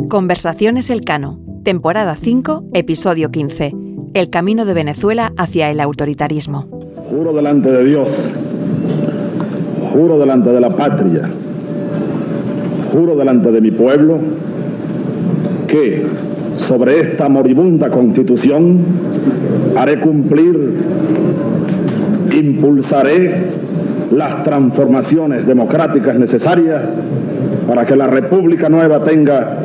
Conversaciones Elcano, temporada 5, episodio 15. El camino de Venezuela hacia el autoritarismo. Juro delante de Dios, juro delante de la patria, juro delante de mi pueblo, que sobre esta moribunda Constitución haré cumplir, impulsaré las transformaciones democráticas necesarias para que la República Nueva tenga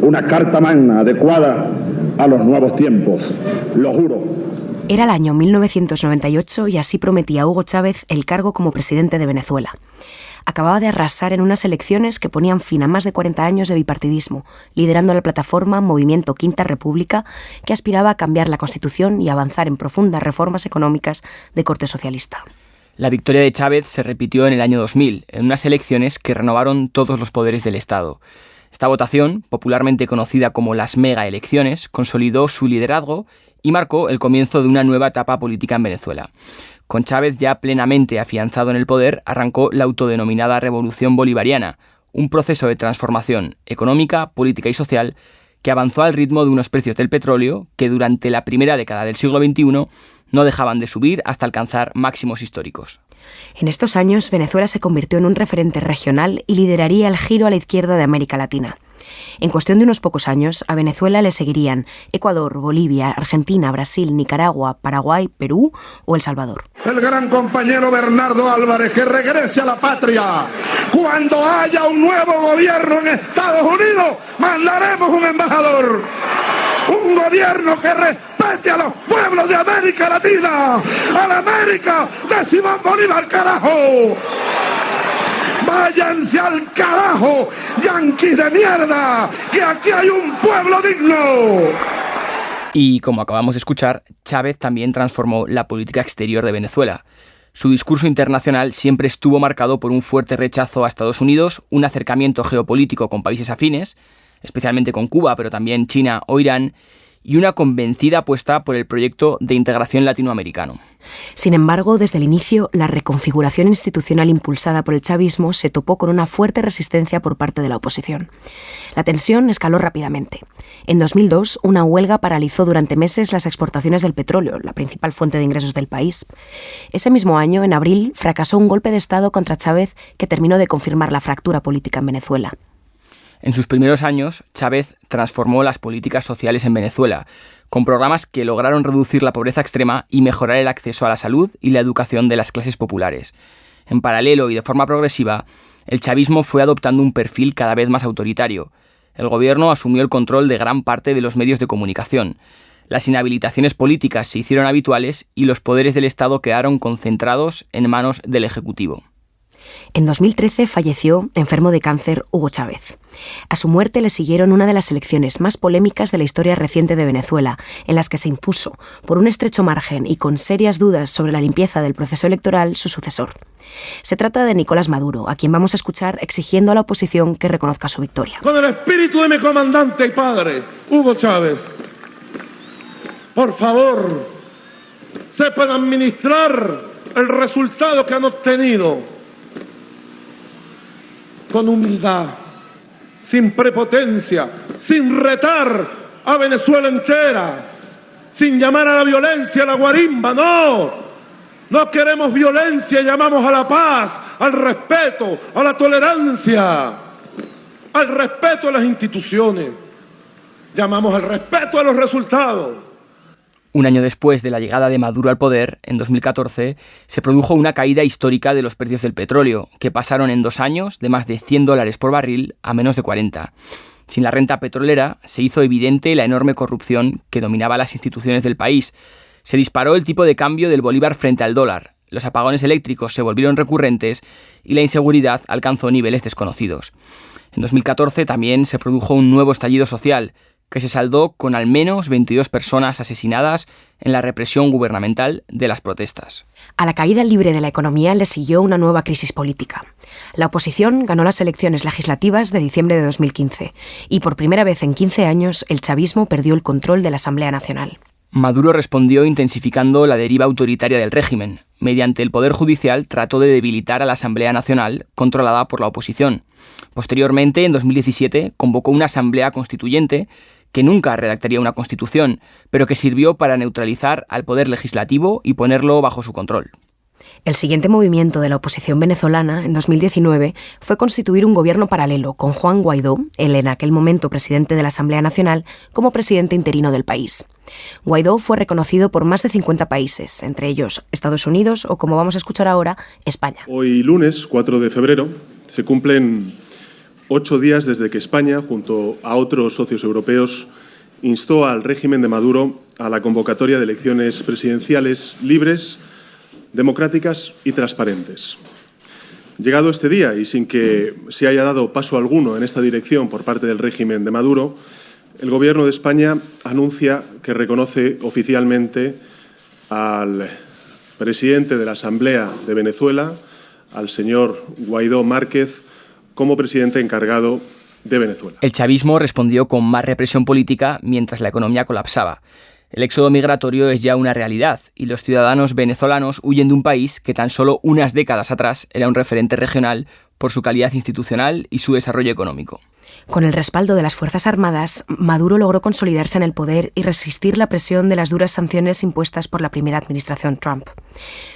una carta magna adecuada a los nuevos tiempos. Lo juro. Era el año 1998 y así prometía Hugo Chávez el cargo como presidente de Venezuela. Acababa de arrasar en unas elecciones que ponían fin a más de 40 años de bipartidismo, liderando la plataforma Movimiento Quinta República, que aspiraba a cambiar la Constitución y avanzar en profundas reformas económicas de corte socialista. La victoria de Chávez se repitió en el año 2000, en unas elecciones que renovaron todos los poderes del Estado. Esta votación, popularmente conocida como las megaelecciones, consolidó su liderazgo y marcó el comienzo de una nueva etapa política en Venezuela. Con Chávez ya plenamente afianzado en el poder, arrancó la autodenominada Revolución Bolivariana, un proceso de transformación económica, política y social que avanzó al ritmo de unos precios del petróleo que durante la primera década del siglo XXI no dejaban de subir hasta alcanzar máximos históricos. En estos años, Venezuela se convirtió en un referente regional y lideraría el giro a la izquierda de América Latina. En cuestión de unos pocos años, a Venezuela le seguirían Ecuador, Bolivia, Argentina, Brasil, Nicaragua, Paraguay, Perú o El Salvador. El gran compañero Bernardo Álvarez, que regrese a la patria. Cuando haya un nuevo gobierno en Estados Unidos, mandaremos un embajador. Un gobierno que respete a los pueblos de América Latina. A la América de Simón Bolívar, carajo. Váyanse al carajo, yanquis de mierda, que aquí hay un pueblo digno. Y como acabamos de escuchar, Chávez también transformó la política exterior de Venezuela. Su discurso internacional siempre estuvo marcado por un fuerte rechazo a Estados Unidos, un acercamiento geopolítico con países afines, especialmente con Cuba, pero también China o Irán, y una convencida apuesta por el proyecto de integración latinoamericano. Sin embargo, desde el inicio, la reconfiguración institucional impulsada por el chavismo se topó con una fuerte resistencia por parte de la oposición. La tensión escaló rápidamente. En 2002, una huelga paralizó durante meses las exportaciones del petróleo, la principal fuente de ingresos del país. Ese mismo año, en abril, fracasó un golpe de Estado contra Chávez que terminó de confirmar la fractura política en Venezuela. En sus primeros años, Chávez transformó las políticas sociales en Venezuela, con programas que lograron reducir la pobreza extrema y mejorar el acceso a la salud y la educación de las clases populares. En paralelo y de forma progresiva, el chavismo fue adoptando un perfil cada vez más autoritario. El gobierno asumió el control de gran parte de los medios de comunicación. Las inhabilitaciones políticas se hicieron habituales y los poderes del Estado quedaron concentrados en manos del Ejecutivo. En 2013 falleció, enfermo de cáncer, Hugo Chávez. A su muerte le siguieron una de las elecciones más polémicas de la historia reciente de Venezuela, en las que se impuso, por un estrecho margen y con serias dudas sobre la limpieza del proceso electoral, su sucesor. Se trata de Nicolás Maduro, a quien vamos a escuchar exigiendo a la oposición que reconozca su victoria. Con el espíritu de mi comandante y padre, Hugo Chávez, por favor, sepan administrar el resultado que han obtenido con humildad, sin prepotencia, sin retar a Venezuela entera, sin llamar a la violencia, a la guarimba, no. No queremos violencia, llamamos a la paz, al respeto, a la tolerancia, al respeto a las instituciones, llamamos al respeto a los resultados. Un año después de la llegada de Maduro al poder, en 2014, se produjo una caída histórica de los precios del petróleo, que pasaron en 2 años de más de $100 por barril a menos de 40. Sin la renta petrolera, se hizo evidente la enorme corrupción que dominaba las instituciones del país. Se disparó el tipo de cambio del bolívar frente al dólar, los apagones eléctricos se volvieron recurrentes y la inseguridad alcanzó niveles desconocidos. En 2014 también se produjo un nuevo estallido social, que se saldó con al menos 22 personas asesinadas en la represión gubernamental de las protestas. A la caída libre de la economía le siguió una nueva crisis política. La oposición ganó las elecciones legislativas de diciembre de 2015 y por primera vez en 15 años el chavismo perdió el control de la Asamblea Nacional. Maduro respondió intensificando la deriva autoritaria del régimen. Mediante el Poder Judicial trató de debilitar a la Asamblea Nacional, controlada por la oposición. Posteriormente, en 2017, convocó una Asamblea Constituyente que nunca redactaría una constitución, pero que sirvió para neutralizar al Poder Legislativo y ponerlo bajo su control. El siguiente movimiento de la oposición venezolana, en 2019, fue constituir un gobierno paralelo con Juan Guaidó, el en aquel momento presidente de la Asamblea Nacional, como presidente interino del país. Guaidó fue reconocido por más de 50 países, entre ellos Estados Unidos o, como vamos a escuchar ahora, España. Hoy lunes, 4 de febrero, se cumplen 8 días desde que España, junto a otros socios europeos, instó al régimen de Maduro a la convocatoria de elecciones presidenciales libres, democráticas y transparentes. Llegado este día y sin que se haya dado paso alguno en esta dirección por parte del régimen de Maduro, el Gobierno de España anuncia que reconoce oficialmente al presidente de la Asamblea de Venezuela, al señor Guaidó Márquez, como presidente encargado de Venezuela. El chavismo respondió con más represión política mientras la economía colapsaba. El éxodo migratorio es ya una realidad y los ciudadanos venezolanos huyen de un país que tan solo unas décadas atrás era un referente regional por su calidad institucional y su desarrollo económico. Con el respaldo de las Fuerzas Armadas, Maduro logró consolidarse en el poder y resistir la presión de las duras sanciones impuestas por la primera administración Trump.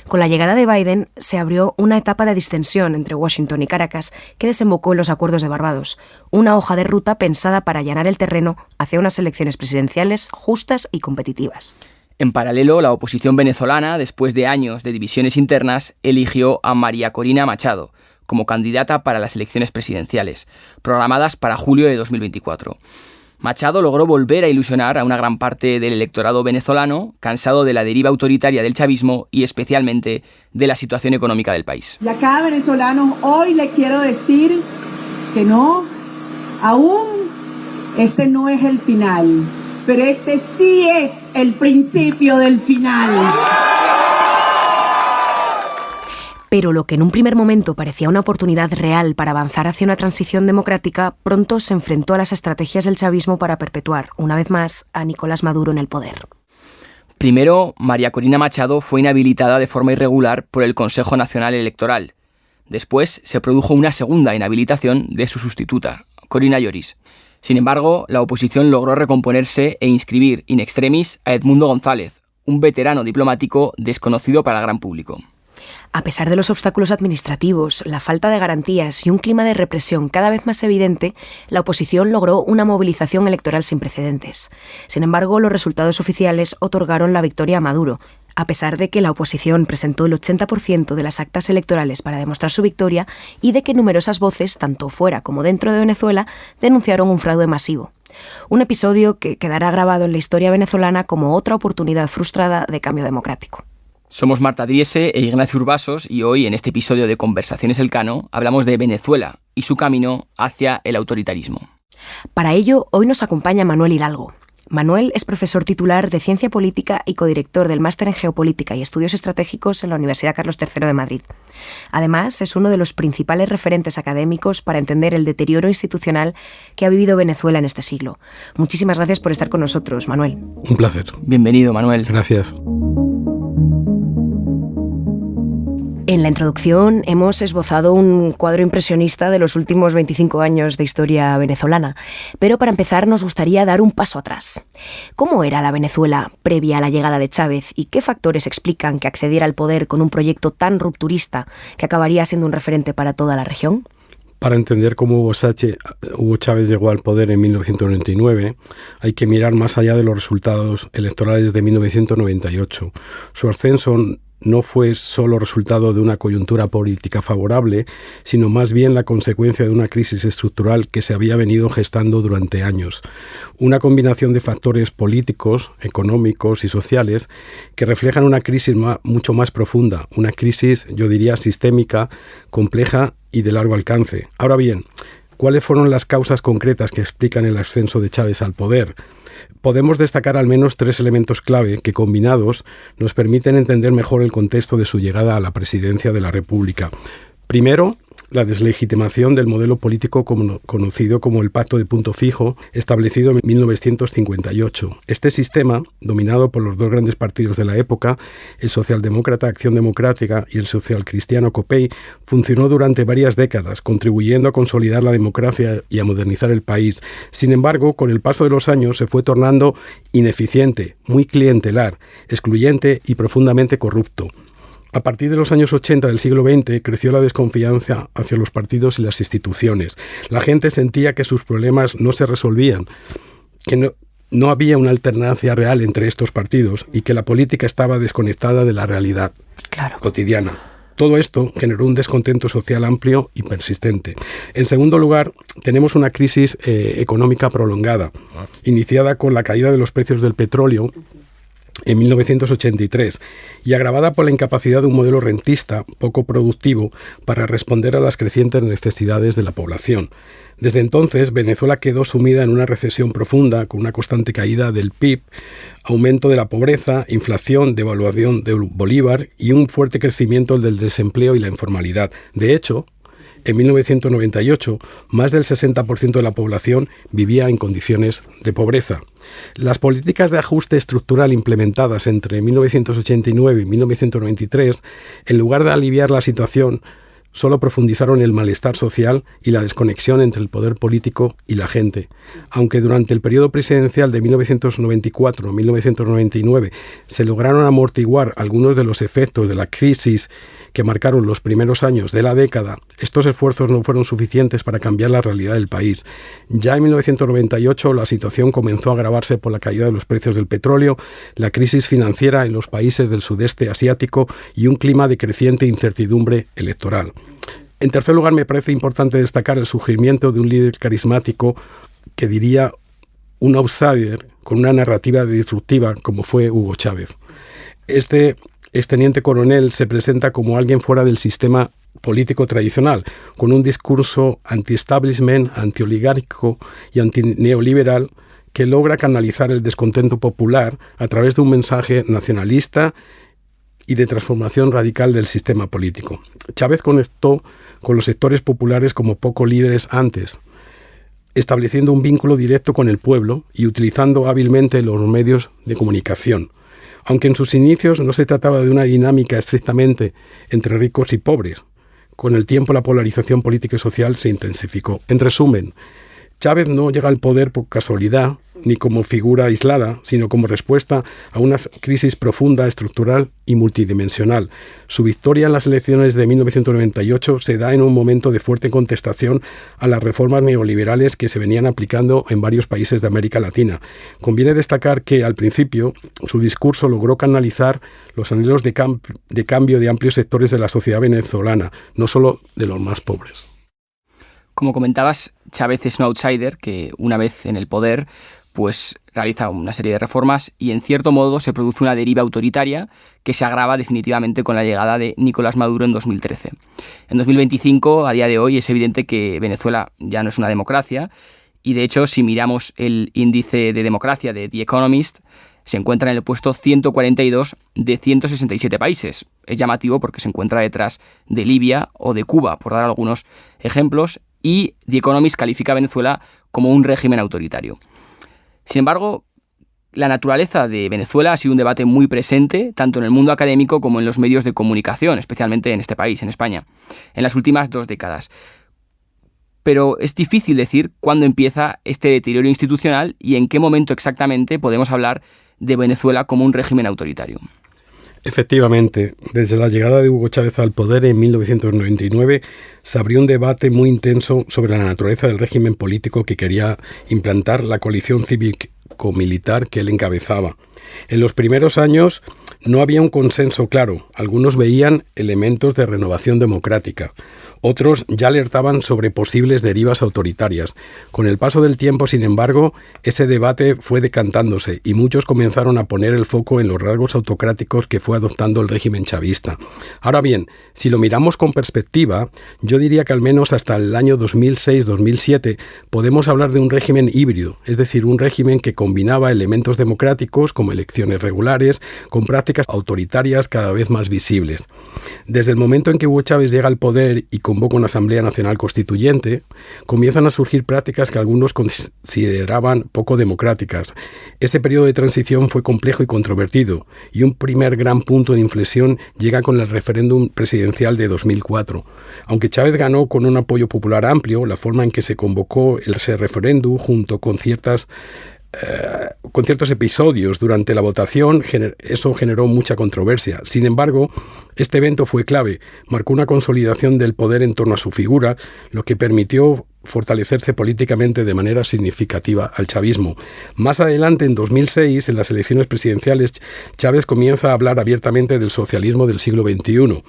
Con la llegada de Biden, se abrió una etapa de distensión entre Washington y Caracas que desembocó en los acuerdos de Barbados, una hoja de ruta pensada para allanar el terreno hacia unas elecciones presidenciales justas y competitivas. En paralelo, la oposición venezolana, después de años de divisiones internas, eligió a María Corina Machado como candidata para las elecciones presidenciales, programadas para julio de 2024. Machado logró volver a ilusionar a una gran parte del electorado venezolano, cansado de la deriva autoritaria del chavismo y especialmente de la situación económica del país. Y a cada venezolano hoy le quiero decir que no, aún este no es el final, pero este sí es el principio del final. Pero lo que en un primer momento parecía una oportunidad real para avanzar hacia una transición democrática, pronto se enfrentó a las estrategias del chavismo para perpetuar, una vez más, a Nicolás Maduro en el poder. Primero, María Corina Machado fue inhabilitada de forma irregular por el Consejo Nacional Electoral. Después se produjo una segunda inhabilitación de su sustituta, Corina Lloris. Sin embargo, la oposición logró recomponerse e inscribir in extremis a Edmundo González, un veterano diplomático desconocido para el gran público. A pesar de los obstáculos administrativos, la falta de garantías y un clima de represión cada vez más evidente, la oposición logró una movilización electoral sin precedentes. Sin embargo, los resultados oficiales otorgaron la victoria a Maduro, a pesar de que la oposición presentó el 80% de las actas electorales para demostrar su victoria y de que numerosas voces, tanto fuera como dentro de Venezuela, denunciaron un fraude masivo. Un episodio que quedará grabado en la historia venezolana como otra oportunidad frustrada de cambio democrático. Somos Marta Driese e Ignacio Urbasos y hoy, en este episodio de Conversaciones Elcano, hablamos de Venezuela y su camino hacia el autoritarismo. Para ello, hoy nos acompaña Manuel Hidalgo. Manuel es profesor titular de Ciencia Política y codirector del Máster en Geopolítica y Estudios Estratégicos en la Universidad Carlos III de Madrid. Además, es uno de los principales referentes académicos para entender el deterioro institucional que ha vivido Venezuela en este siglo. Muchísimas gracias por estar con nosotros, Manuel. Un placer. Bienvenido, Manuel. Gracias. En la introducción hemos esbozado un cuadro impresionista de los últimos 25 años de historia venezolana, pero para empezar nos gustaría dar un paso atrás. ¿Cómo era la Venezuela previa a la llegada de Chávez y qué factores explican que accediera al poder con un proyecto tan rupturista que acabaría siendo un referente para toda la región? Para entender cómo Hugo Chávez llegó al poder en 1999, hay que mirar más allá de los resultados electorales de 1998. Su ascenso no fue solo resultado de una coyuntura política favorable, sino más bien la consecuencia de una crisis estructural que se había venido gestando durante años. Una combinación de factores políticos, económicos y sociales que reflejan una crisis mucho más profunda, una crisis, yo diría, sistémica, compleja y de largo alcance. Ahora bien, ¿cuáles fueron las causas concretas que explican el ascenso de Chávez al poder? Podemos destacar al menos 3 elementos clave que, combinados, nos permiten entender mejor el contexto de su llegada a la presidencia de la República. Primero, la deslegitimación del modelo político conocido como el Pacto de Punto Fijo, establecido en 1958. Este sistema, dominado por los dos grandes partidos de la época, el socialdemócrata Acción Democrática y el socialcristiano COPEI, funcionó durante varias décadas, contribuyendo a consolidar la democracia y a modernizar el país. Sin embargo, con el paso de los años se fue tornando ineficiente, muy clientelar, excluyente y profundamente corrupto. A partir de los años 80 del siglo XX creció la desconfianza hacia los partidos y las instituciones. La gente sentía que sus problemas no se resolvían, que no había una alternancia real entre estos partidos y que la política estaba desconectada de la realidad cotidiana. Todo esto generó un descontento social amplio y persistente. En segundo lugar, tenemos una crisis económica prolongada, iniciada con la caída de los precios del petróleo en 1983 y agravada por la incapacidad de un modelo rentista poco productivo para responder a las crecientes necesidades de la población. Desde entonces, Venezuela quedó sumida en una recesión profunda con una constante caída del PIB, aumento de la pobreza, inflación, devaluación del bolívar y un fuerte crecimiento del desempleo y la informalidad. De hecho, en 1998, más del 60% de la población vivía en condiciones de pobreza. Las políticas de ajuste estructural implementadas entre 1989 y 1993, en lugar de aliviar la situación, solo profundizaron el malestar social y la desconexión entre el poder político y la gente. Aunque durante el periodo presidencial de 1994-1999 se lograron amortiguar algunos de los efectos de la crisis que marcaron los primeros años de la década, estos esfuerzos no fueron suficientes para cambiar la realidad del país. Ya en 1998 la situación comenzó a agravarse por la caída de los precios del petróleo, la crisis financiera en los países del sudeste asiático y un clima de creciente incertidumbre electoral. En tercer lugar, me parece importante destacar el surgimiento de un líder carismático que diría un outsider con una narrativa disruptiva como fue Hugo Chávez. Este exteniente coronel se presenta como alguien fuera del sistema político tradicional, con un discurso anti-establishment, anti-oligárquico y anti-neoliberal que logra canalizar el descontento popular a través de un mensaje nacionalista y de transformación radical del sistema político. Chávez conectó con los sectores populares como pocos líderes antes, estableciendo un vínculo directo con el pueblo y utilizando hábilmente los medios de comunicación. Aunque en sus inicios no se trataba de una dinámica estrictamente entre ricos y pobres, con el tiempo la polarización política y social se intensificó. En resumen, Chávez no llega al poder por casualidad ni como figura aislada, sino como respuesta a una crisis profunda, estructural y multidimensional. Su victoria en las elecciones de 1998 se da en un momento de fuerte contestación a las reformas neoliberales que se venían aplicando en varios países de América Latina. Conviene destacar que, al principio, su discurso logró canalizar los anhelos de cambio de amplios sectores de la sociedad venezolana, no solo de los más pobres. Como comentabas, Chávez es un outsider que, una vez en el poder, pues realiza una serie de reformas y, en cierto modo, se produce una deriva autoritaria que se agrava definitivamente con la llegada de Nicolás Maduro en 2013. En 2025, a día de hoy, es evidente que Venezuela ya no es una democracia y, de hecho, si miramos el índice de democracia de The Economist, se encuentra en el puesto 142 de 167 países. Es llamativo porque se encuentra detrás de Libia o de Cuba, por dar algunos ejemplos, y The Economist califica a Venezuela como un régimen autoritario. Sin embargo, la naturaleza de Venezuela ha sido un debate muy presente, tanto en el mundo académico como en los medios de comunicación, especialmente en este país, en España, en las últimas 2 décadas. Pero es difícil decir cuándo empieza este deterioro institucional y en qué momento exactamente podemos hablar de Venezuela como un régimen autoritario. Efectivamente, desde la llegada de Hugo Chávez al poder en 1999 se abrió un debate muy intenso sobre la naturaleza del régimen político que quería implantar la coalición cívico-militar que él encabezaba. En los primeros años no había un consenso claro. Algunos veían elementos de renovación democrática. Otros ya alertaban sobre posibles derivas autoritarias. Con el paso del tiempo, sin embargo, ese debate fue decantándose y muchos comenzaron a poner el foco en los rasgos autocráticos que fue adoptando el régimen chavista. Ahora bien, si lo miramos con perspectiva, yo diría que al menos hasta el año 2006-2007 podemos hablar de un régimen híbrido, es decir, un régimen que combinaba elementos democráticos como elecciones regulares, con prácticas autoritarias cada vez más visibles. Desde el momento en que Hugo Chávez llega al poder y convoca una Asamblea Nacional Constituyente, comienzan a surgir prácticas que algunos consideraban poco democráticas. Este periodo de transición fue complejo y controvertido, y un primer gran punto de inflexión llega con el referéndum presidencial de 2004. Aunque Chávez ganó con un apoyo popular amplio, la forma en que se convocó ese referéndum, junto con ciertos episodios durante la votación, eso generó mucha controversia. Sin embargo, este evento fue clave, marcó una consolidación del poder en torno a su figura, lo que permitió fortalecerse políticamente de manera significativa al chavismo. Más adelante, en 2006, en las elecciones presidenciales, Chávez comienza a hablar abiertamente del socialismo del siglo XXI.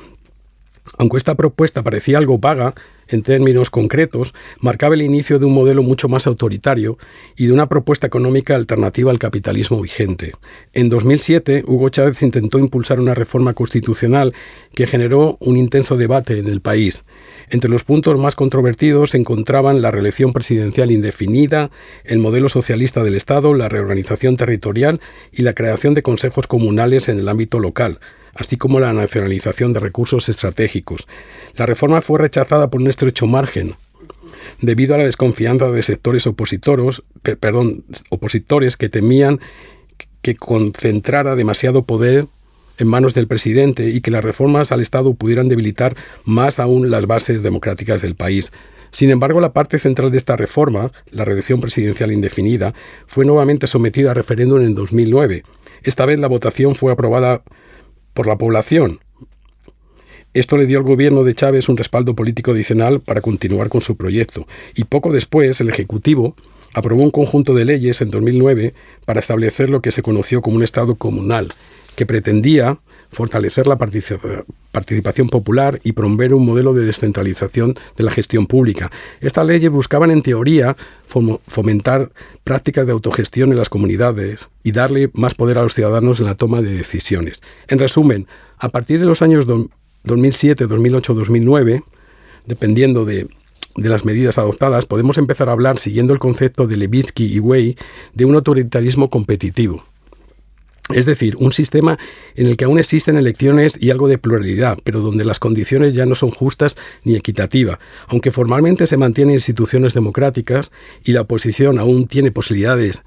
Aunque esta propuesta parecía algo vaga, en términos concretos, marcaba el inicio de un modelo mucho más autoritario y de una propuesta económica alternativa al capitalismo vigente. En 2007, Hugo Chávez intentó impulsar una reforma constitucional que generó un intenso debate en el país. Entre los puntos más controvertidos se encontraban la reelección presidencial indefinida, el modelo socialista del Estado, la reorganización territorial y la creación de consejos comunales en el ámbito local, así como la nacionalización de recursos estratégicos. La reforma fue rechazada por un estrecho margen, debido a la desconfianza de sectores opositores que temían que concentrara demasiado poder en manos del presidente y que las reformas al Estado pudieran debilitar más aún las bases democráticas del país. Sin embargo, la parte central de esta reforma, la reelección presidencial indefinida, fue nuevamente sometida a referéndum en 2009. Esta vez la votación fue aprobada por la población. Esto le dio al gobierno de Chávez un respaldo político adicional para continuar con su proyecto. Y poco después, el Ejecutivo aprobó un conjunto de leyes en 2009 para establecer lo que se conoció como un Estado comunal, que pretendía fortalecer la participación popular y promover un modelo de descentralización de la gestión pública. Estas leyes buscaban, en teoría, fomentar prácticas de autogestión en las comunidades y darle más poder a los ciudadanos en la toma de decisiones. En resumen, a partir de los años 2007, 2008, 2009, dependiendo de las medidas adoptadas, podemos empezar a hablar, siguiendo el concepto de Levitsky y Weil, de un autoritarismo competitivo. Es decir, un sistema en el que aún existen elecciones y algo de pluralidad, pero donde las condiciones ya no son justas ni equitativas. Aunque formalmente se mantienen instituciones democráticas y la oposición aún tiene posibilidades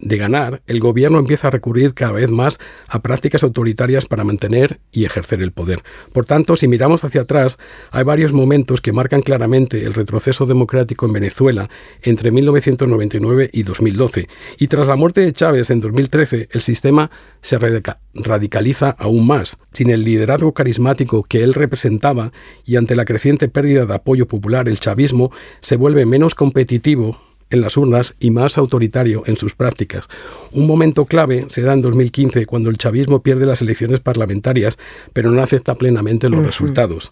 de ganar, el gobierno empieza a recurrir cada vez más a prácticas autoritarias para mantener y ejercer el poder. Por tanto, si miramos hacia atrás, hay varios momentos que marcan claramente el retroceso democrático en Venezuela entre 1999 y 2012. Y tras la muerte de Chávez en 2013, el sistema se radicaliza aún más. Sin el liderazgo carismático que él representaba y ante la creciente pérdida de apoyo popular, el chavismo se vuelve menos competitivo en las urnas y más autoritario en sus prácticas. Un momento clave se da en 2015, cuando el chavismo pierde las elecciones parlamentarias, pero no acepta plenamente los resultados.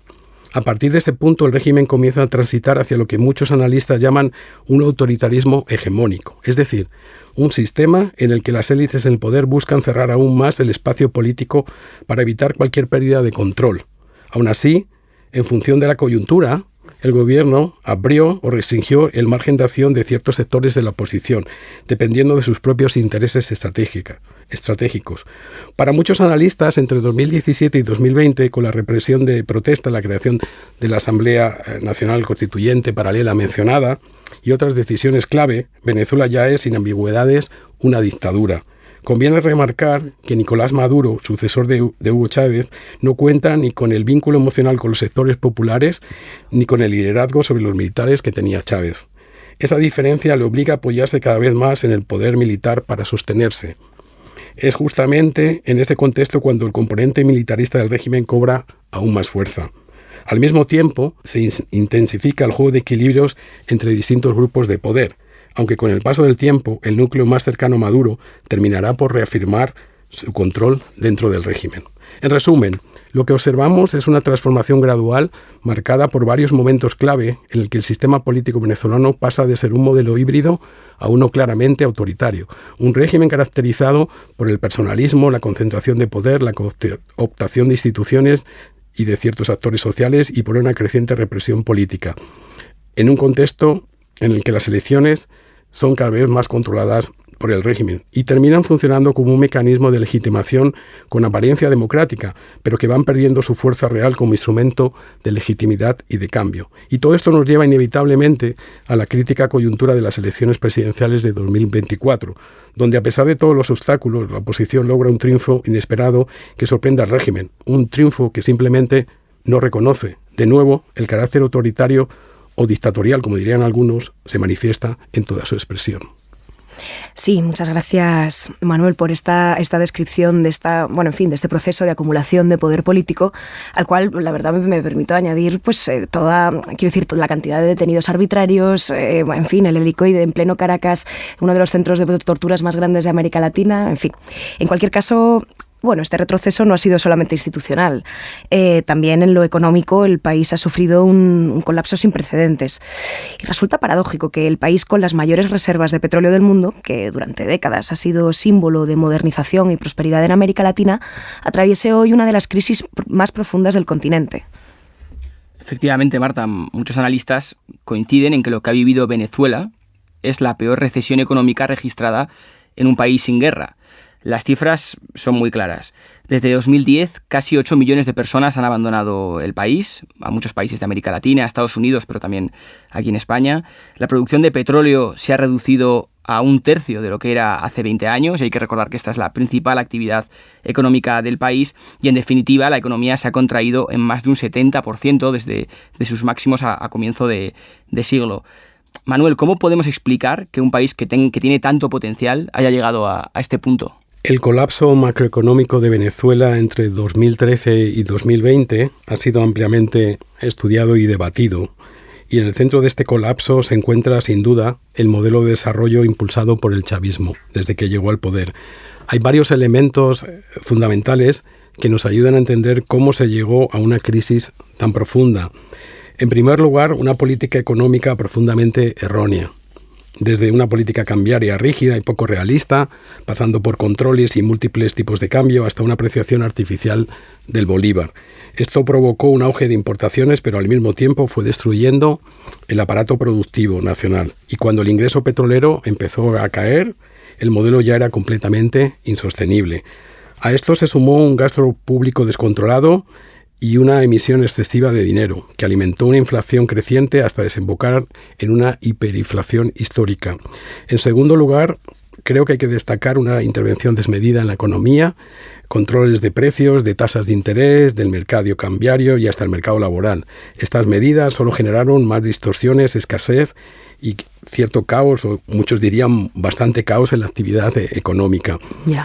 A partir de ese punto, el régimen comienza a transitar hacia lo que muchos analistas llaman un autoritarismo hegemónico, es decir, un sistema en el que las élites en el poder buscan cerrar aún más el espacio político para evitar cualquier pérdida de control. Aún así, en función de la coyuntura, el gobierno abrió o restringió el margen de acción de ciertos sectores de la oposición, dependiendo de sus propios intereses estratégicos. Para muchos analistas, entre 2017 y 2020, con la represión de protesta, la creación de la Asamblea Nacional Constituyente paralela mencionada y otras decisiones clave, Venezuela ya es, sin ambigüedades, una dictadura. Conviene remarcar que Nicolás Maduro, sucesor de Hugo Chávez, no cuenta ni con el vínculo emocional con los sectores populares ni con el liderazgo sobre los militares que tenía Chávez. Esa diferencia le obliga a apoyarse cada vez más en el poder militar para sostenerse. Es justamente en este contexto cuando el componente militarista del régimen cobra aún más fuerza. Al mismo tiempo, se intensifica el juego de equilibrios entre distintos grupos de poder, aunque con el paso del tiempo el núcleo más cercano a Maduro terminará por reafirmar su control dentro del régimen. En resumen, lo que observamos es una transformación gradual marcada por varios momentos clave en el que el sistema político venezolano pasa de ser un modelo híbrido a uno claramente autoritario, un régimen caracterizado por el personalismo, la concentración de poder, la cooptación de instituciones y de ciertos actores sociales y por una creciente represión política, en un contexto en el que las elecciones son cada vez más controladas por el régimen y terminan funcionando como un mecanismo de legitimación con apariencia democrática, pero que van perdiendo su fuerza real como instrumento de legitimidad y de cambio. Y todo esto nos lleva inevitablemente a la crítica coyuntura de las elecciones presidenciales de 2024, donde a pesar de todos los obstáculos, la oposición logra un triunfo inesperado que sorprende al régimen, un triunfo que simplemente no reconoce. De nuevo, el carácter autoritario o dictatorial, como dirían algunos, se manifiesta en toda su expresión. Sí, muchas gracias, Manuel, por esta descripción de de este proceso de acumulación de poder político, al cual la verdad me permito añadir toda la cantidad de detenidos arbitrarios, el helicoide en pleno Caracas, uno de los centros de torturas más grandes de América Latina, en fin. En cualquier caso, este retroceso no ha sido solamente institucional. También en lo económico el país ha sufrido un colapso sin precedentes. Y resulta paradójico que el país con las mayores reservas de petróleo del mundo, que durante décadas ha sido símbolo de modernización y prosperidad en América Latina, atraviese hoy una de las crisis más profundas del continente. Efectivamente, Marta, muchos analistas coinciden en que lo que ha vivido Venezuela es la peor recesión económica registrada en un país sin guerra. Las cifras son muy claras. Desde 2010, casi 8 millones de personas han abandonado el país, a muchos países de América Latina, a Estados Unidos, pero también aquí en España. La producción de petróleo se ha reducido a 1/3 de lo que era hace 20 años, y hay que recordar que esta es la principal actividad económica del país, y en definitiva la economía se ha contraído en más de un 70% desde sus máximos a comienzo de siglo. Manuel, ¿cómo podemos explicar que un país que tiene tanto potencial haya llegado a este punto? El colapso macroeconómico de Venezuela entre 2013 y 2020 ha sido ampliamente estudiado y debatido, y en el centro de este colapso se encuentra sin duda el modelo de desarrollo impulsado por el chavismo desde que llegó al poder. Hay varios elementos fundamentales que nos ayudan a entender cómo se llegó a una crisis tan profunda. En primer lugar, una política económica profundamente errónea. Desde una política cambiaria rígida y poco realista, pasando por controles y múltiples tipos de cambio, hasta una apreciación artificial del bolívar. Esto provocó un auge de importaciones, pero al mismo tiempo fue destruyendo el aparato productivo nacional. Y cuando el ingreso petrolero empezó a caer, el modelo ya era completamente insostenible. A esto se sumó un gasto público descontrolado y una emisión excesiva de dinero, que alimentó una inflación creciente hasta desembocar en una hiperinflación histórica. En segundo lugar, creo que hay que destacar una intervención desmedida en la economía, controles de precios, de tasas de interés, del mercado cambiario y hasta el mercado laboral. Estas medidas solo generaron más distorsiones, escasez y cierto caos, o muchos dirían bastante caos en la actividad económica.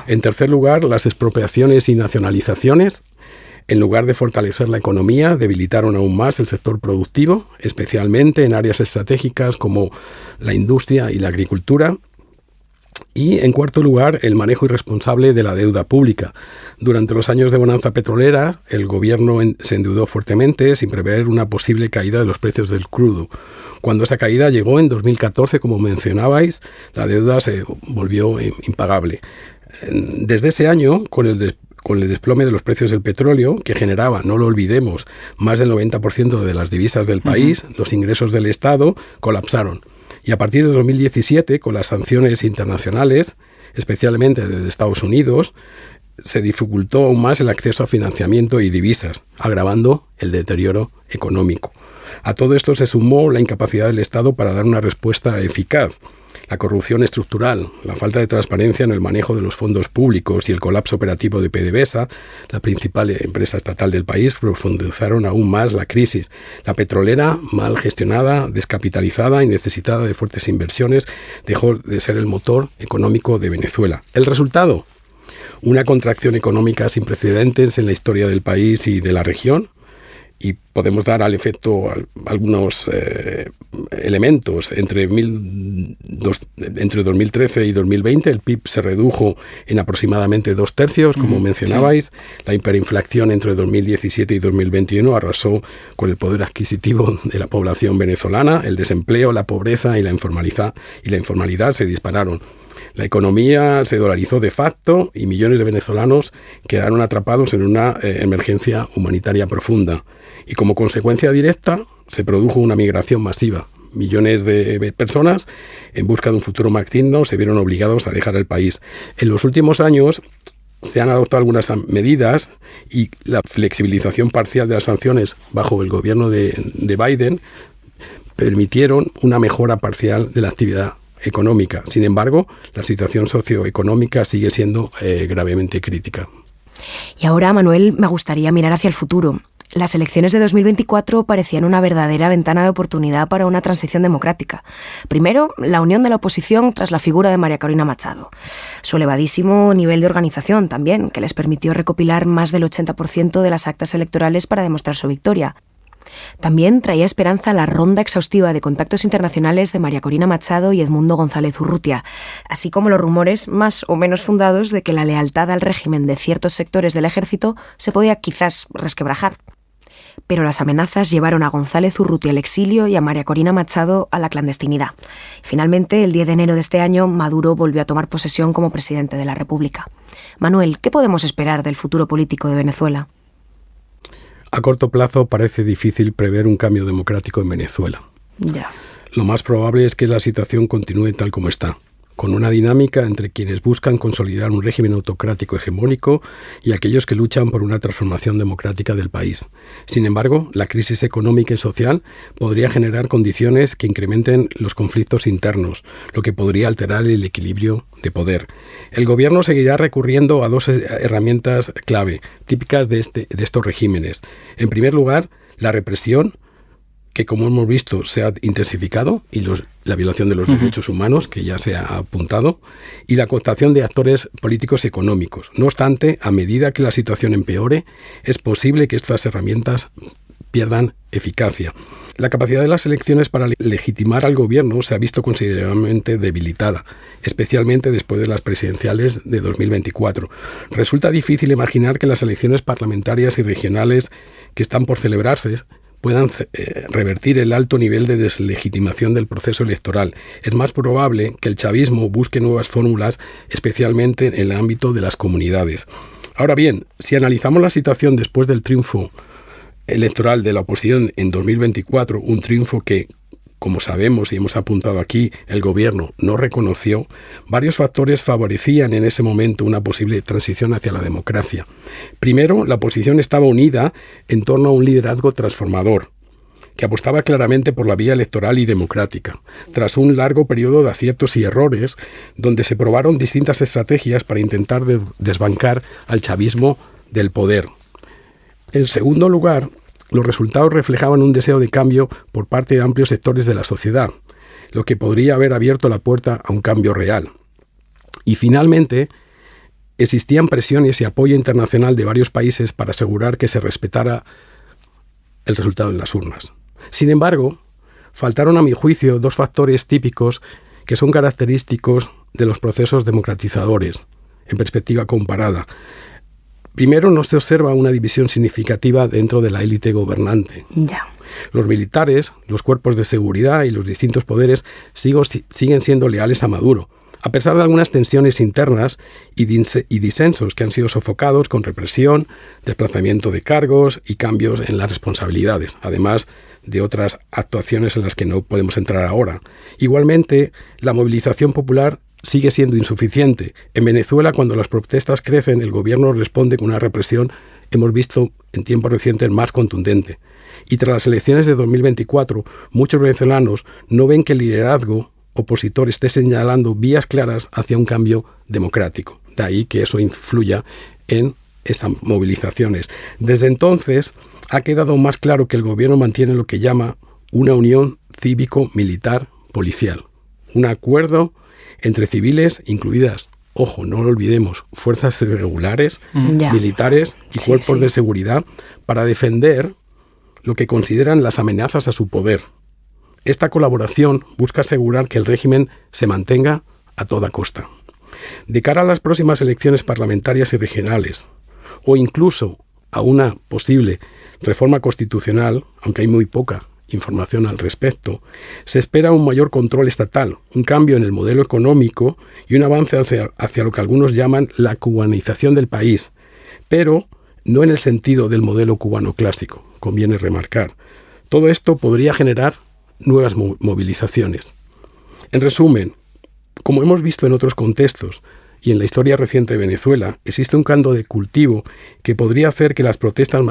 En tercer lugar, las expropiaciones y nacionalizaciones, en lugar de fortalecer la economía, debilitaron aún más el sector productivo, especialmente en áreas estratégicas como la industria y la agricultura. Y, en cuarto lugar, el manejo irresponsable de la deuda pública. Durante los años de bonanza petrolera, el gobierno se endeudó fuertemente sin prever una posible caída de los precios del crudo. Cuando esa caída llegó en 2014, como mencionabais, la deuda se volvió impagable. Desde ese año, con el desplome de los precios del petróleo, que generaba, no lo olvidemos, más del 90% de las divisas del país, los ingresos del Estado colapsaron. Y a partir de 2017, con las sanciones internacionales, especialmente desde Estados Unidos, se dificultó aún más el acceso a financiamiento y divisas, agravando el deterioro económico. A todo esto se sumó la incapacidad del Estado para dar una respuesta eficaz. La corrupción estructural, la falta de transparencia en el manejo de los fondos públicos y el colapso operativo de PDVSA, la principal empresa estatal del país, profundizaron aún más la crisis. La petrolera, mal gestionada, descapitalizada y necesitada de fuertes inversiones, dejó de ser el motor económico de Venezuela. ¿El resultado? Una contracción económica sin precedentes en la historia del país y de la región. Y podemos dar al efecto algunos elementos. Entre 2013 y 2020 el PIB se redujo en aproximadamente 2/3, como mencionabais. Sí. La hiperinflación entre 2017 y 2021 arrasó con el poder adquisitivo de la población venezolana. El desempleo, la pobreza y la informalidad se dispararon. La economía se dolarizó de facto y millones de venezolanos quedaron atrapados en una emergencia humanitaria profunda. Y como consecuencia directa se produjo una migración masiva, Millones de personas, en busca de un futuro más digno, se vieron obligados a dejar el país. En los últimos años se han adoptado algunas medidas y la flexibilización parcial de las sanciones bajo el gobierno de Biden permitieron una mejora parcial de la actividad económica. Sin embargo, la situación socioeconómica sigue siendo gravemente crítica. Y ahora, Manuel, me gustaría mirar hacia el futuro. Las elecciones de 2024 parecían una verdadera ventana de oportunidad para una transición democrática. Primero, la unión de la oposición tras la figura de María Corina Machado. Su elevadísimo nivel de organización también, que les permitió recopilar más del 80% de las actas electorales para demostrar su victoria. También traía esperanza la ronda exhaustiva de contactos internacionales de María Corina Machado y Edmundo González Urrutia, así como los rumores más o menos fundados de que la lealtad al régimen de ciertos sectores del ejército se podía quizás resquebrajar. Pero las amenazas llevaron a González Urrutia al exilio y a María Corina Machado a la clandestinidad. Finalmente, el 10 de enero de este año, Maduro volvió a tomar posesión como presidente de la República. Manuel, ¿qué podemos esperar del futuro político de Venezuela? A corto plazo parece difícil prever un cambio democrático en Venezuela. Ya. Lo más probable es que la situación continúe tal como está, con una dinámica entre quienes buscan consolidar un régimen autocrático hegemónico y aquellos que luchan por una transformación democrática del país. Sin embargo, la crisis económica y social podría generar condiciones que incrementen los conflictos internos, lo que podría alterar el equilibrio de poder. El gobierno seguirá recurriendo a dos herramientas clave, típicas de estos regímenes. En primer lugar, la represión, que como hemos visto se ha intensificado, y la violación de los derechos humanos, que ya se ha apuntado, y la cooptación de actores políticos y económicos. No obstante, a medida que la situación empeore, es posible que estas herramientas pierdan eficacia. La capacidad de las elecciones para legitimar al gobierno se ha visto considerablemente debilitada, especialmente después de las presidenciales de 2024. Resulta difícil imaginar que las elecciones parlamentarias y regionales que están por celebrarse puedan revertir el alto nivel de deslegitimación del proceso electoral. Es más probable que el chavismo busque nuevas fórmulas, especialmente en el ámbito de las comunidades. Ahora bien, si analizamos la situación después del triunfo electoral de la oposición en 2024, un triunfo que, como sabemos y hemos apuntado aquí, el gobierno no reconoció, varios factores favorecían en ese momento una posible transición hacia la democracia. Primero, la oposición estaba unida en torno a un liderazgo transformador, que apostaba claramente por la vía electoral y democrática, tras un largo periodo de aciertos y errores, donde se probaron distintas estrategias para intentar desbancar al chavismo del poder. En segundo lugar, los resultados reflejaban un deseo de cambio por parte de amplios sectores de la sociedad, lo que podría haber abierto la puerta a un cambio real. Y finalmente, existían presiones y apoyo internacional de varios países para asegurar que se respetara el resultado en las urnas. Sin embargo, faltaron a mi juicio dos factores típicos que son característicos de los procesos democratizadores, en perspectiva comparada. Primero, no se observa una división significativa dentro de la élite gobernante. Ya. Los militares, los cuerpos de seguridad y los distintos poderes siguen siendo leales a Maduro, a pesar de algunas tensiones internas y disensos que han sido sofocados con represión, desplazamiento de cargos y cambios en las responsabilidades, además de otras actuaciones en las que no podemos entrar ahora. Igualmente, la movilización popular sigue siendo insuficiente. En Venezuela, cuando las protestas crecen, el gobierno responde con una represión, hemos visto en tiempos recientes, más contundente. Y tras las elecciones de 2024, muchos venezolanos no ven que el liderazgo opositor esté señalando vías claras hacia un cambio democrático. De ahí que eso influya en esas movilizaciones. Desde entonces, ha quedado más claro que el gobierno mantiene lo que llama una unión cívico-militar-policial. Un acuerdo entre civiles, incluidas, ojo, no lo olvidemos, fuerzas irregulares, militares y cuerpos de seguridad, para defender lo que consideran las amenazas a su poder. Esta colaboración busca asegurar que el régimen se mantenga a toda costa. De cara a las próximas elecciones parlamentarias y regionales, o incluso a una posible reforma constitucional, aunque hay muy poca información al respecto, se espera un mayor control estatal, un cambio en el modelo económico y un avance hacia lo que algunos llaman la cubanización del país, pero no en el sentido del modelo cubano clásico, conviene remarcar. Todo esto podría generar nuevas movilizaciones. En resumen, como hemos visto en otros contextos y en la historia reciente de Venezuela, existe un caldo de cultivo que podría hacer que las protestas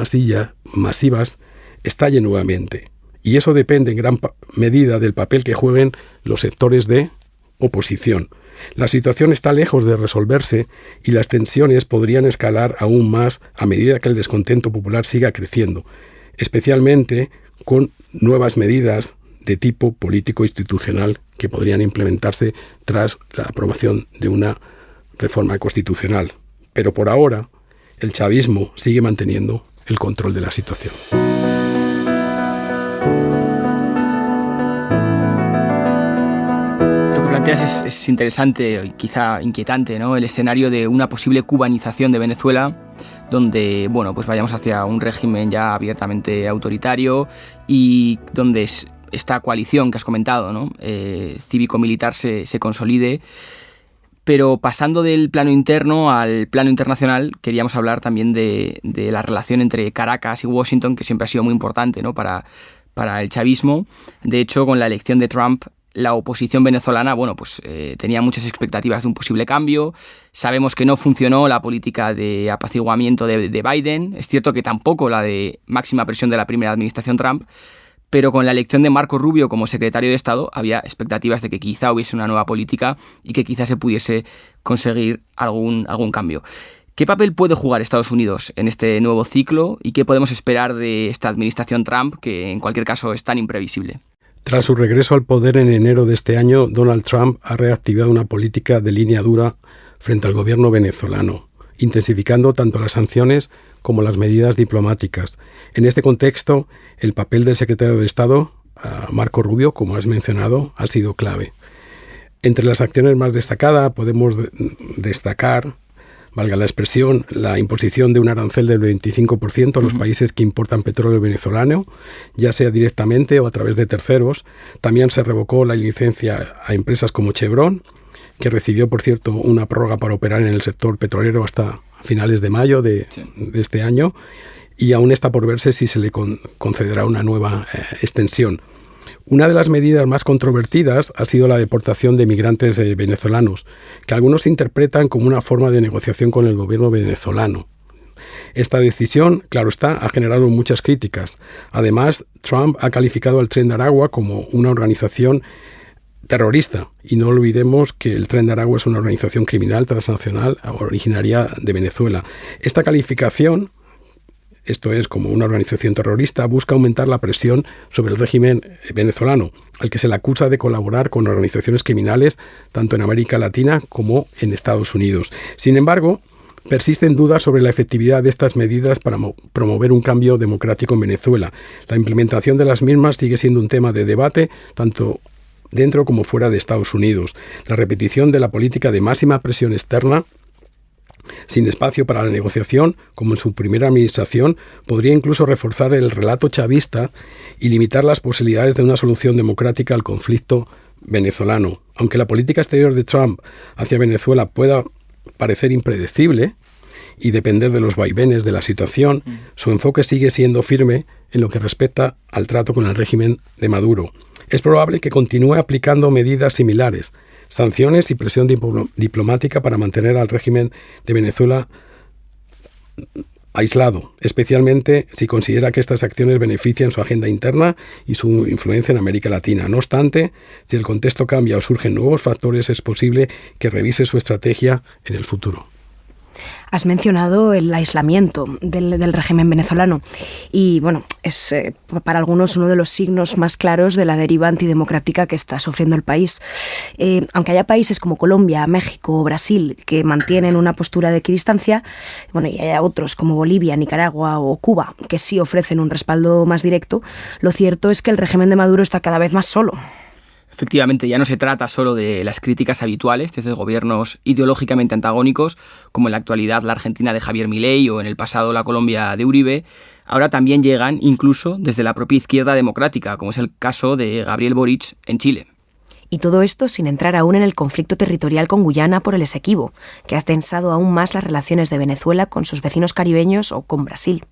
masivas estallen nuevamente. Y eso depende en gran medida del papel que jueguen los sectores de oposición. La situación está lejos de resolverse y las tensiones podrían escalar aún más a medida que el descontento popular siga creciendo, especialmente con nuevas medidas de tipo político-institucional que podrían implementarse tras la aprobación de una reforma constitucional. Pero por ahora, el chavismo sigue manteniendo el control de la situación. Es interesante y quizá inquietante, ¿no? El escenario de una posible cubanización de Venezuela, donde pues vayamos hacia un régimen ya abiertamente autoritario y donde esta coalición que has comentado, ¿no? Cívico-militar se consolide. Pero pasando del plano interno al plano internacional, queríamos hablar también de la relación entre Caracas y Washington, que siempre ha sido muy importante, ¿no? para el chavismo. De hecho, con la elección de Trump, la oposición venezolana, tenía muchas expectativas de un posible cambio. Sabemos que no funcionó la política de apaciguamiento de Biden. Es cierto que tampoco la de máxima presión de la primera administración Trump, pero con la elección de Marco Rubio como secretario de Estado había expectativas de que quizá hubiese una nueva política y que quizá se pudiese conseguir algún cambio. ¿Qué papel puede jugar Estados Unidos en este nuevo ciclo y qué podemos esperar de esta administración Trump, que en cualquier caso es tan imprevisible? Tras su regreso al poder en enero de este año, Donald Trump ha reactivado una política de línea dura frente al gobierno venezolano, intensificando tanto las sanciones como las medidas diplomáticas. En este contexto, el papel del secretario de Estado, Marco Rubio, como has mencionado, ha sido clave. Entre las acciones más destacadas podemos destacar, valga la expresión, la imposición de un arancel del 25% a los países que importan petróleo venezolano, ya sea directamente o a través de terceros. También se revocó la licencia a empresas como Chevron, que recibió, por cierto, una prórroga para operar en el sector petrolero hasta finales de mayo de este año, y aún está por verse si se le concederá una nueva extensión. Una de las medidas más controvertidas ha sido la deportación de migrantes venezolanos, que algunos interpretan como una forma de negociación con el gobierno venezolano. Esta decisión, claro está, ha generado muchas críticas. Además, Trump ha calificado al Tren de Aragua como una organización terrorista, y no olvidemos que el Tren de Aragua es una organización criminal transnacional originaria de Venezuela. Esta calificación, esto es, como una organización terrorista, busca aumentar la presión sobre el régimen venezolano, al que se le acusa de colaborar con organizaciones criminales tanto en América Latina como en Estados Unidos. Sin embargo, persisten dudas sobre la efectividad de estas medidas para promover un cambio democrático en Venezuela. La implementación de las mismas sigue siendo un tema de debate tanto dentro como fuera de Estados Unidos. La repetición de la política de máxima presión externa, sin espacio para la negociación, como en su primera administración, podría incluso reforzar el relato chavista y limitar las posibilidades de una solución democrática al conflicto venezolano. Aunque la política exterior de Trump hacia Venezuela pueda parecer impredecible y depender de los vaivenes de la situación, su enfoque sigue siendo firme en lo que respecta al trato con el régimen de Maduro. Es probable que continúe aplicando medidas similares, sanciones y presión diplomática para mantener al régimen de Venezuela aislado, especialmente si considera que estas acciones benefician su agenda interna y su influencia en América Latina. No obstante, si el contexto cambia o surgen nuevos factores, es posible que revise su estrategia en el futuro. Has mencionado el aislamiento del régimen venezolano y, es para algunos uno de los signos más claros de la deriva antidemocrática que está sufriendo el país. Aunque haya países como Colombia, México o Brasil que mantienen una postura de equidistancia, y haya otros como Bolivia, Nicaragua o Cuba que sí ofrecen un respaldo más directo, lo cierto es que el régimen de Maduro está cada vez más solo. Efectivamente, ya no se trata solo de las críticas habituales desde gobiernos ideológicamente antagónicos, como en la actualidad la Argentina de Javier Milei o en el pasado la Colombia de Uribe. Ahora también llegan incluso desde la propia izquierda democrática, como es el caso de Gabriel Boric en Chile. Y todo esto sin entrar aún en el conflicto territorial con Guyana por el Esequibo, que ha tensado aún más las relaciones de Venezuela con sus vecinos caribeños o con Brasil.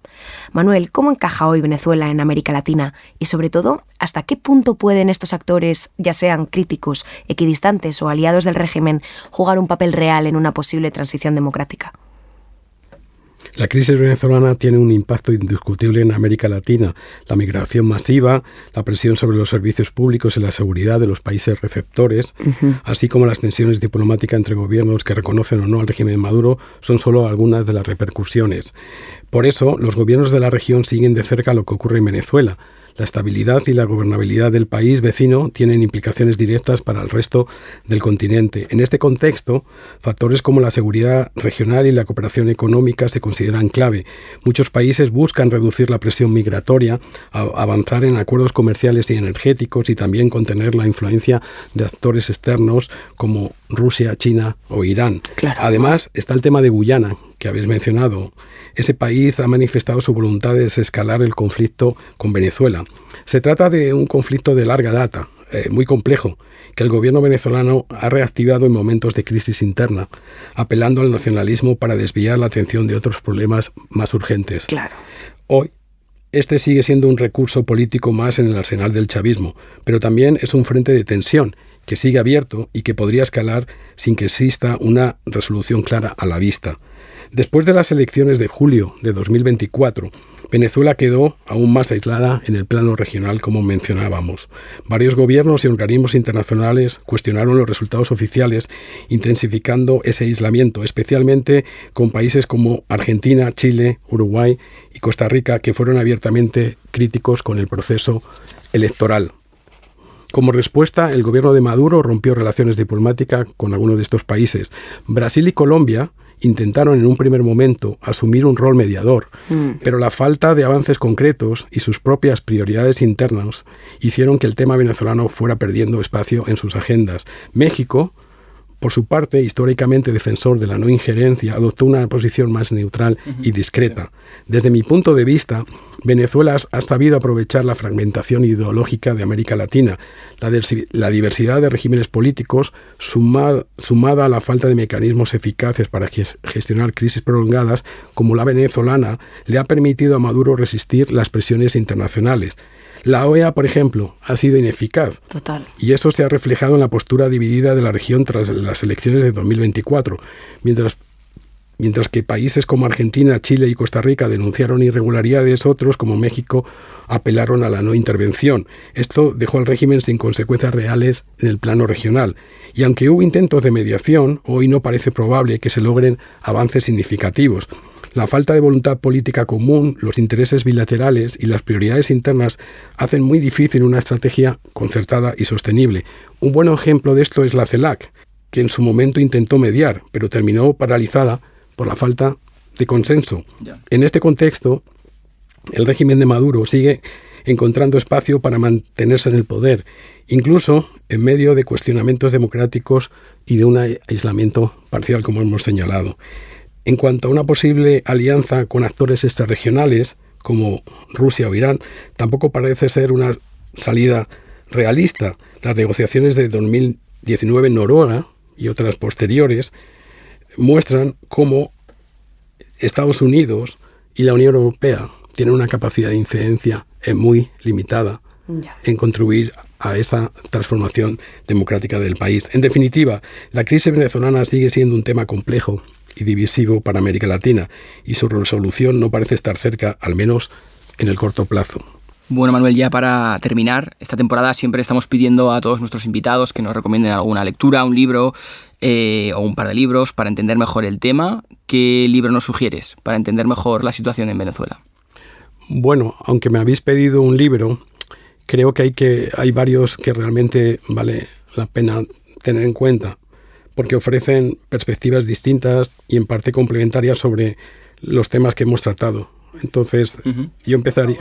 Manuel, ¿cómo encaja hoy Venezuela en América Latina? Y sobre todo, ¿hasta qué punto pueden estos actores, ya sean críticos, equidistantes o aliados del régimen, jugar un papel real en una posible transición democrática? La crisis venezolana tiene un impacto indiscutible en América Latina. La migración masiva, la presión sobre los servicios públicos y la seguridad de los países receptores, así como las tensiones diplomáticas entre gobiernos que reconocen o no al régimen de Maduro, son solo algunas de las repercusiones. Por eso, los gobiernos de la región siguen de cerca lo que ocurre en Venezuela. La estabilidad y la gobernabilidad del país vecino tienen implicaciones directas para el resto del continente. En este contexto, factores como la seguridad regional y la cooperación económica se consideran clave. Muchos países buscan reducir la presión migratoria, avanzar en acuerdos comerciales y energéticos y también contener la influencia de actores externos como Rusia, China o Irán. Claro. Además, está el tema de Guyana, que habéis mencionado. Ese país ha manifestado su voluntad de desescalar el conflicto con Venezuela. Se trata de un conflicto de larga data, muy complejo, que el gobierno venezolano ha reactivado en momentos de crisis interna, apelando al nacionalismo para desviar la atención de otros problemas más urgentes. Claro. Hoy, este sigue siendo un recurso político más en el arsenal del chavismo, pero también es un frente de tensión que sigue abierto y que podría escalar sin que exista una resolución clara a la vista. Después de las elecciones de julio de 2024, Venezuela quedó aún más aislada en el plano regional, como mencionábamos. Varios gobiernos y organismos internacionales cuestionaron los resultados oficiales, intensificando ese aislamiento, especialmente con países como Argentina, Chile, Uruguay y Costa Rica, que fueron abiertamente críticos con el proceso electoral. Como respuesta, el gobierno de Maduro rompió relaciones diplomáticas con algunos de estos países. Brasil y Colombia intentaron en un primer momento asumir un rol mediador, pero la falta de avances concretos y sus propias prioridades internas hicieron que el tema venezolano fuera perdiendo espacio en sus agendas. México, por su parte, históricamente defensor de la no injerencia, adoptó una posición más neutral y discreta. Desde mi punto de vista, Venezuela ha sabido aprovechar la fragmentación ideológica de América Latina, la diversidad de regímenes políticos, sumada a la falta de mecanismos eficaces para gestionar crisis prolongadas, como la venezolana, le ha permitido a Maduro resistir las presiones internacionales. La OEA, por ejemplo, ha sido ineficaz. Total. Y eso se ha reflejado en la postura dividida de la región tras las elecciones de 2024, mientras que países como Argentina, Chile y Costa Rica denunciaron irregularidades, otros, como México, apelaron a la no intervención. Esto dejó al régimen sin consecuencias reales en el plano regional. Y aunque hubo intentos de mediación, hoy no parece probable que se logren avances significativos. La falta de voluntad política común, los intereses bilaterales y las prioridades internas hacen muy difícil una estrategia concertada y sostenible. Un buen ejemplo de esto es la CELAC, que en su momento intentó mediar, pero terminó paralizada por la falta de consenso. En este contexto, el régimen de Maduro sigue encontrando espacio para mantenerse en el poder, incluso en medio de cuestionamientos democráticos y de un aislamiento parcial, como hemos señalado. En cuanto a una posible alianza con actores extrarregionales, como Rusia o Irán, tampoco parece ser una salida realista. Las negociaciones de 2019 en Noruega y otras posteriores muestran cómo Estados Unidos y la Unión Europea tienen una capacidad de incidencia muy limitada en contribuir a esa transformación democrática del país. En definitiva, la crisis venezolana sigue siendo un tema complejo y divisivo para América Latina, y su resolución no parece estar cerca, al menos en el corto plazo. Bueno, Manuel, ya para terminar, esta temporada siempre estamos pidiendo a todos nuestros invitados que nos recomienden alguna lectura, un libro o un par de libros para entender mejor el tema. ¿Qué libro nos sugieres para entender mejor la situación en Venezuela? Bueno, aunque me habéis pedido un libro, creo que hay varios que realmente vale la pena tener en cuenta, porque ofrecen perspectivas distintas y en parte complementarias sobre los temas que hemos tratado. Entonces, yo empezaría...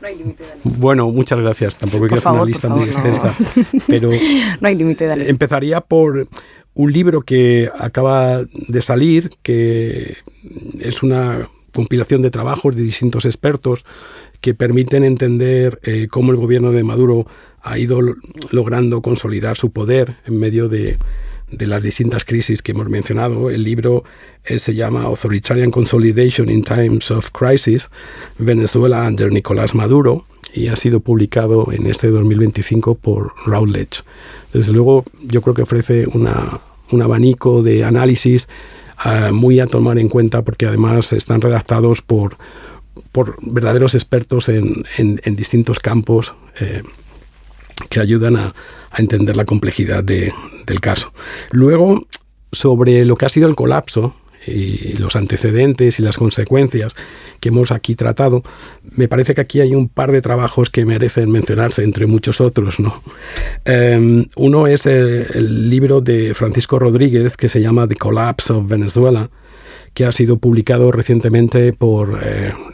No hay límite, Dani. Bueno, muchas gracias. Tampoco quiero hacer una lista muy extensa, pero no hay límite, Dani. Empezaría por un libro que acaba de salir, que es una compilación de trabajos de distintos expertos que permiten entender cómo el gobierno de Maduro ha ido logrando consolidar su poder en medio de las distintas crisis que hemos mencionado. El libro se llama Authoritarian Consolidation in Times of Crisis, Venezuela under Nicolás Maduro, y ha sido publicado en este 2025 por Routledge. Desde luego, yo creo que ofrece un abanico de análisis muy a tomar en cuenta, porque además están redactados por verdaderos expertos en distintos campos que ayudan a entender la complejidad del caso. Luego, sobre lo que ha sido el colapso y los antecedentes y las consecuencias que hemos aquí tratado, me parece que aquí hay un par de trabajos que merecen mencionarse, entre muchos otros, ¿no? Uno es el libro de Francisco Rodríguez, que se llama The Collapse of Venezuela, que ha sido publicado recientemente por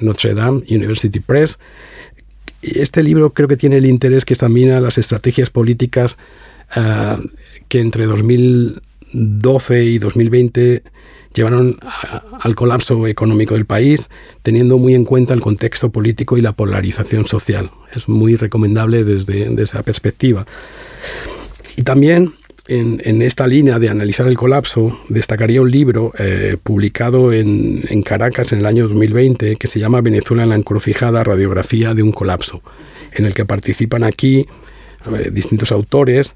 Notre Dame University Press. Este libro creo que tiene el interés que examina las estrategias políticas que entre 2012 y 2020 llevaron al colapso económico del país, teniendo muy en cuenta el contexto político y la polarización social. Es muy recomendable desde esa perspectiva. Y también en esta línea de analizar el colapso, destacaría un libro publicado en Caracas en el año 2020 que se llama Venezuela en la encrucijada, radiografía de un colapso, en el que participan aquí distintos autores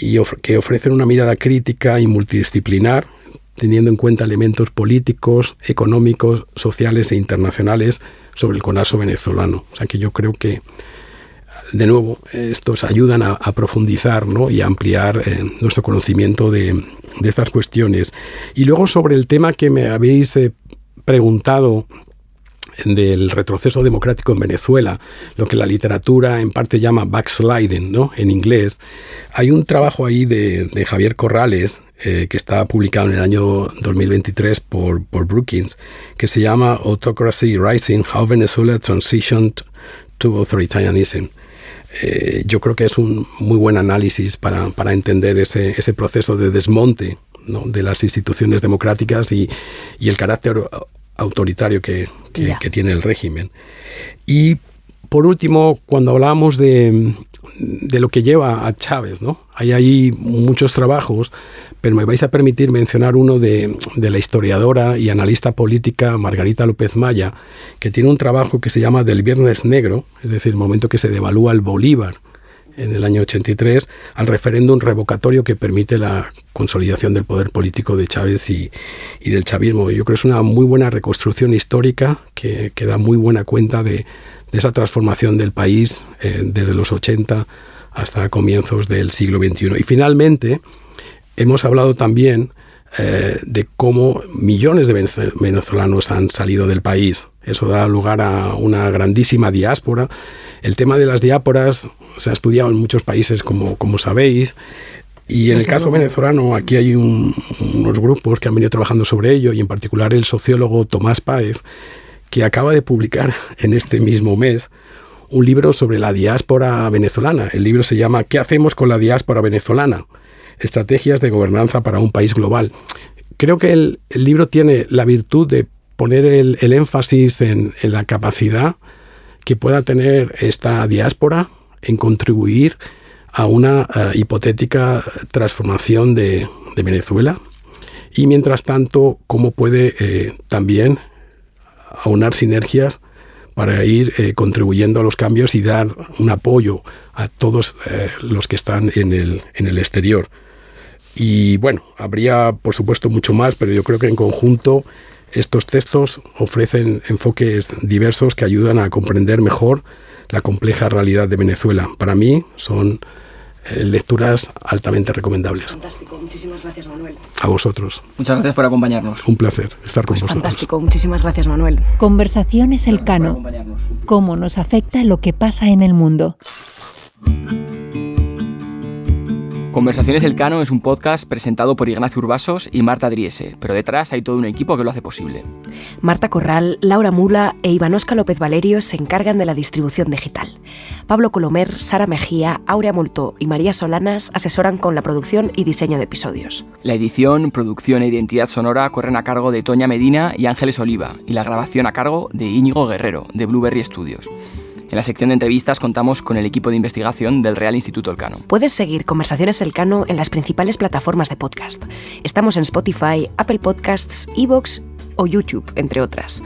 y que ofrecen una mirada crítica y multidisciplinar, teniendo en cuenta elementos políticos, económicos, sociales e internacionales sobre el colapso venezolano. O sea que yo creo que, de nuevo, estos ayudan a profundizar, ¿no? Y a ampliar nuestro conocimiento de estas cuestiones. Y luego, sobre el tema que me habéis preguntado del retroceso democrático en Venezuela, lo que la literatura en parte llama backsliding, ¿no? En inglés, hay un trabajo ahí de Javier Corrales que está publicado en el año 2023 por Brookings, que se llama Autocracy Rising, How Venezuela Transitioned to Authoritarianism. Yo creo que es un muy buen análisis para entender ese proceso de desmonte, ¿no? De las instituciones democráticas y el carácter autoritario que tiene el régimen. Y por último, cuando hablamos de lo que lleva a Chávez, ¿no? Hay ahí muchos trabajos, pero me vais a permitir mencionar uno de la historiadora y analista política Margarita López Maya, que tiene un trabajo que se llama Del Viernes Negro, es decir, el momento que se devalúa el Bolívar en el año 83, al referéndum revocatorio que permite la consolidación del poder político de Chávez y del chavismo. Yo creo que es una muy buena reconstrucción histórica que da muy buena cuenta de esa transformación del país desde los 80 hasta comienzos del siglo XXI. Y finalmente, hemos hablado también de cómo millones de venezolanos han salido del país. Eso da lugar a una grandísima diáspora. El tema de las diásporas se ha estudiado en muchos países, como sabéis, y en el caso venezolano aquí hay unos grupos que han venido trabajando sobre ello, y en particular el sociólogo Tomás Páez, que acaba de publicar en este mismo mes un libro sobre la diáspora venezolana. El libro se llama ¿Qué hacemos con la diáspora venezolana? Estrategias de gobernanza para un país global. Creo que el libro tiene la virtud de poner el énfasis en la capacidad que pueda tener esta diáspora en contribuir a una hipotética transformación de Venezuela, y mientras tanto cómo puede también aunar sinergias para ir contribuyendo a los cambios y dar un apoyo a todos los que están en el exterior. Y bueno, habría por supuesto mucho más, pero yo creo que en conjunto estos textos ofrecen enfoques diversos que ayudan a comprender mejor la compleja realidad de Venezuela. Para mí son lecturas altamente recomendables. Fantástico, muchísimas gracias, Manuel. A vosotros. Muchas gracias por acompañarnos. Un placer estar con vosotros. Fantástico, muchísimas gracias, Manuel. Conversaciones Elcano. ¿Cómo nos afecta lo que pasa en el mundo? Conversaciones Elcano es un podcast presentado por Ignacio Urbasos y Marta Driese, pero detrás hay todo un equipo que lo hace posible. Marta Corral, Laura Mula e Ivanosca López Valerio se encargan de la distribución digital. Pablo Colomer, Sara Mejía, Aurea Moltó y María Solanas asesoran con la producción y diseño de episodios. La edición, producción e identidad sonora corren a cargo de Toña Medina y Ángeles Oliva, y la grabación a cargo de Íñigo Guerrero, de Blueberry Studios. En la sección de entrevistas contamos con el equipo de investigación del Real Instituto Elcano. Puedes seguir Conversaciones Elcano en las principales plataformas de podcast. Estamos en Spotify, Apple Podcasts, iVoox o YouTube, entre otras.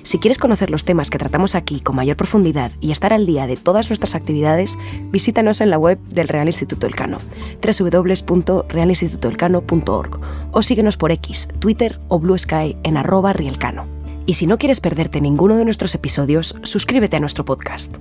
Si quieres conocer los temas que tratamos aquí con mayor profundidad y estar al día de todas nuestras actividades, visítanos en la web del Real Instituto Elcano, www.realinstitutoelcano.org, o síguenos por X, Twitter o Blue Sky en @rielcano. Y si no quieres perderte ninguno de nuestros episodios, suscríbete a nuestro podcast.